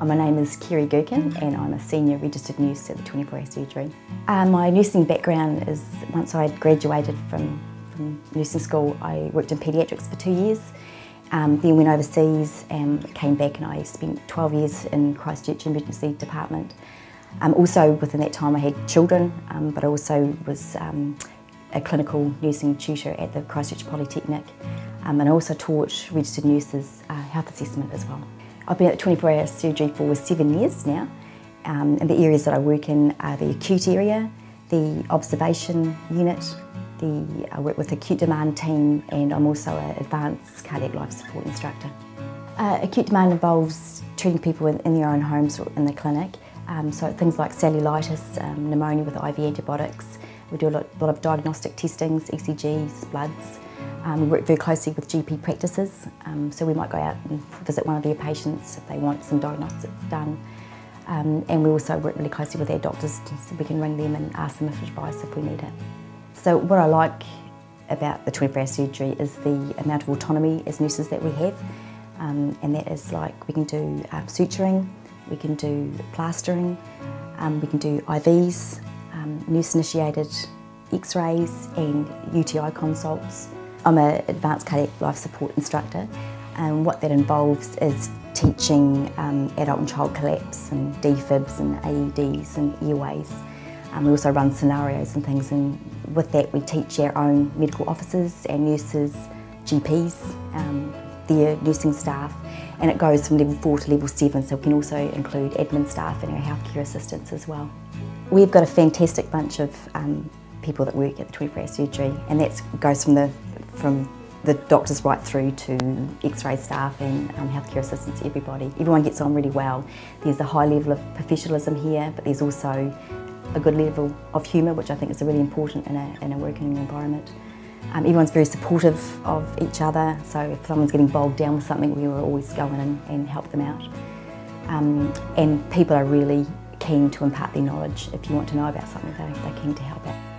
My name is Kerry Gerken and I'm a senior registered nurse at the 24-hour surgery. My nursing background is, once I graduated from nursing school, I worked in paediatrics for 2 years, then went overseas and came back, and I spent 12 years in Christchurch emergency department. Also within that time I had children, but I also was a clinical nursing tutor at the Christchurch Polytechnic, and I also taught registered nurses health assessment as well. I've been at the 24-hour surgery for 7 years now, and the areas that I work in are the acute area, the observation unit, I work with the acute demand team, and I'm also an advanced cardiac life support instructor. Acute demand involves treating people in their own homes or in the clinic, so things like cellulitis, pneumonia with IV antibiotics. We do a lot of diagnostic testings, ECGs, bloods. We work very closely with GP practices, so we might go out and visit one of their patients if they want some diagnostics done. And we also work really closely with their doctors, so we can ring them and ask them for advice if we need it. So what I like about the 24-hour surgery is the amount of autonomy as nurses that we have, and that is like we can do suturing, we can do plastering, we can do IVs, nurse-initiated X-rays and UTI consults. I'm an advanced cardiac life support instructor, and what that involves is teaching adult and child collapse and defibs and AEDs and airways. We also run scenarios and things, and with that we teach our own medical officers and nurses, GPs, their nursing staff, and it goes from level 4 to level 7, so we can also include admin staff and our healthcare assistants as well. We've got a fantastic bunch of people that work at the 24-hour surgery, and that goes from the doctors right through to X-ray staff and healthcare assistants, everybody. Everyone gets on really well. There's a high level of professionalism here, but there's also a good level of humour, which I think is really important in a working environment. Everyone's very supportive of each other, so if someone's getting bogged down with something, we will always go in and help them out. And people are really keen to impart their knowledge. If you want to know about something, they're keen to help out.